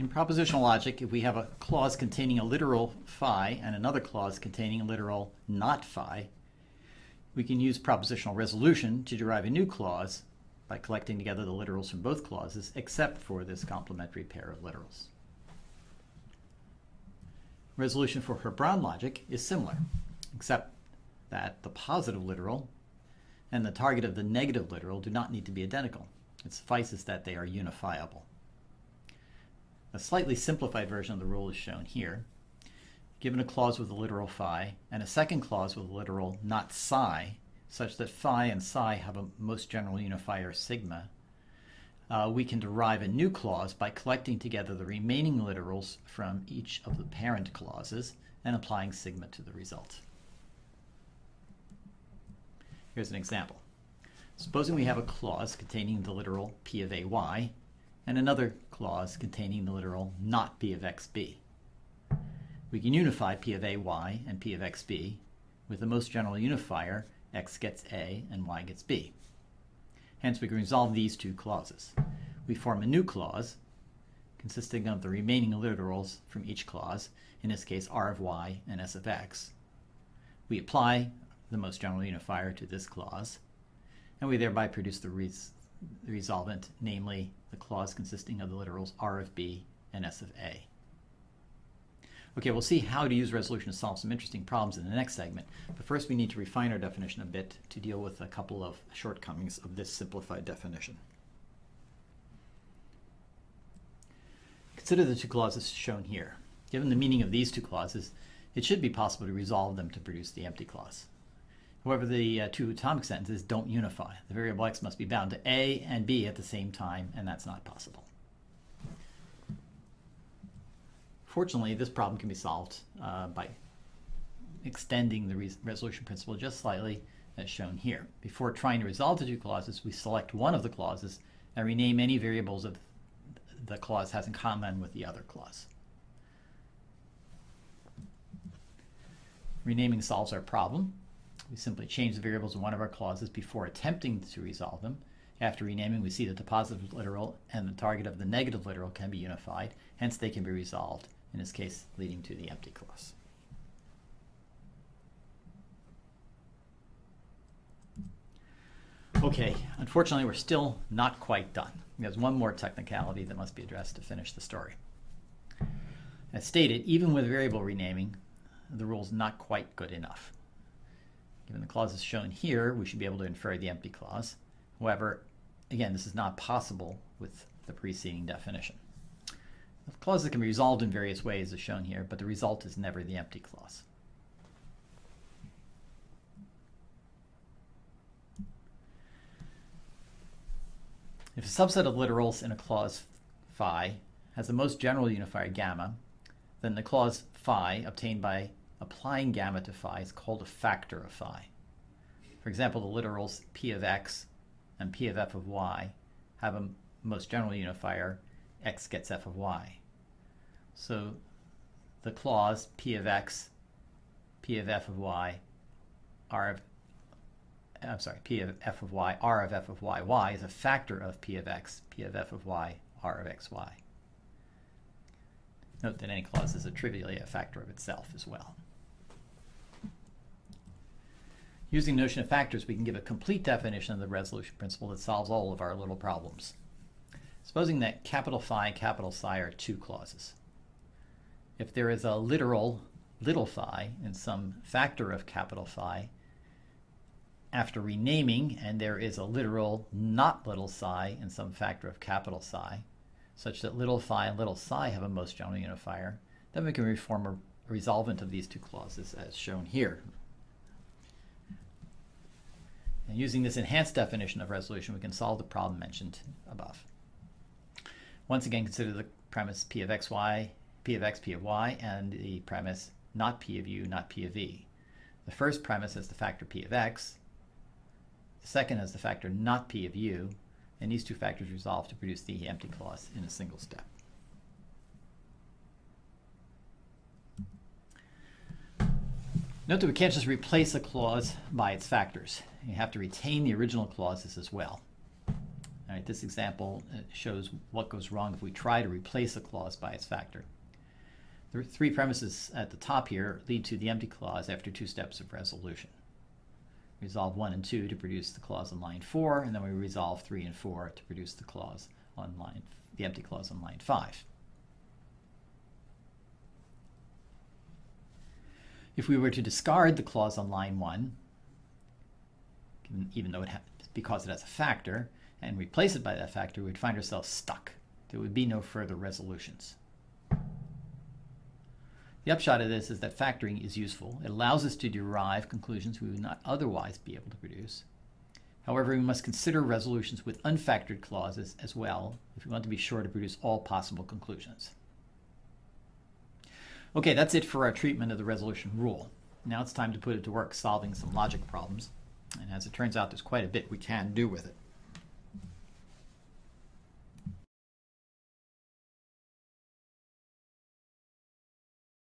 In propositional logic, if we have a clause containing a literal phi and another clause containing a literal not phi, we can use propositional resolution to derive a new clause by collecting together the literals from both clauses, except for this complementary pair of literals. Resolution for Hebron logic is similar, except that the positive literal and the target of the negative literal do not need to be identical. It suffices that they are unifiable. A slightly simplified version of the rule is shown here. Given a clause with a literal phi and a second clause with a literal not psi, such that phi and psi have a most general unifier sigma, we can derive a new clause by collecting together the remaining literals from each of the parent clauses and applying sigma to the result. Here's an example. Supposing we have a clause containing the literal p of ay and another clause containing the literal not p of xb. We can unify p of ay and p of xb with the most general unifier x gets a and y gets b. Hence we can resolve these two clauses. We form a new clause consisting of the remaining literals from each clause, in this case r of y and s of x. We apply the most general unifier to this clause, and we thereby produce the resolvent, namely the clause consisting of the literals r of b and s of a. Okay, we'll see how to use resolution to solve some interesting problems in the next segment, but first we need to refine our definition a bit to deal with a couple of shortcomings of this simplified definition. Consider the two clauses shown here. Given the meaning of these two clauses, it should be possible to resolve them to produce the empty clause. However, the two atomic sentences don't unify. The variable x must be bound to a and b at the same time, and that's not possible. Fortunately, this problem can be solved by extending the resolution principle just slightly, as shown here. Before trying to resolve the two clauses, we select one of the clauses and rename any variables that the clause has in common with the other clause. Renaming solves our problem. We simply change the variables in one of our clauses before attempting to resolve them. After renaming, we see that the positive literal and the target of the negative literal can be unified, hence they can be resolved, in this case leading to the empty clause. Okay, unfortunately we're still not quite done. There's one more technicality that must be addressed to finish the story. As stated, even with variable renaming, the rule is not quite good enough. Given the clauses shown here, we should be able to infer the empty clause. However, again, this is not possible with the preceding definition. The clauses can be resolved in various ways as shown here, but the result is never the empty clause. If a subset of literals in a clause phi has the most general unifier gamma, then the clause phi obtained by applying gamma to phi is called a factor of phi. For example, the literals p of x and p of f of y have a most general unifier x gets f of y. So the clause p of x, p of f of y, p of f of y, r of f of y, y is a factor of p of x, p of f of y, r of x, y. Note that any clause is trivially a factor of itself as well. Using the notion of factors, we can give a complete definition of the resolution principle that solves all of our little problems. Supposing that capital phi and capital psi are two clauses. If there is a literal little phi in some factor of capital phi, after renaming, and there is a literal not little psi in some factor of capital psi, such that little phi and little psi have a most general unifier, then we can reform a resolvent of these two clauses as shown here. And using this enhanced definition of resolution, we can solve the problem mentioned above. Once again, consider the premise p of x, p of y, and the premise not p of u, not p of v. The first premise has the factor p of x, the second has the factor not p of u, and these two factors resolve to produce the empty clause in a single step. Note that we can't just replace a clause by its factors. You have to retain the original clauses as well. All right, this example shows what goes wrong if we try to replace a clause by its factor. The three premises at the top here lead to the empty clause after 2 steps of resolution. Resolve 1 and 2 to produce the clause on line 4, and then we resolve 3 and 4 to produce the clause on the empty clause on line 5. If we were to discard the clause on line 1, even though because it has a factor, and replace it by that factor, we would find ourselves stuck. There would be no further resolutions. The upshot of this is that factoring is useful. It allows us to derive conclusions we would not otherwise be able to produce. However, we must consider resolutions with unfactored clauses as well if we want to be sure to produce all possible conclusions. Okay, that's it for our treatment of the resolution rule. Now it's time to put it to work solving some logic problems. And as it turns out, there's quite a bit we can do with it.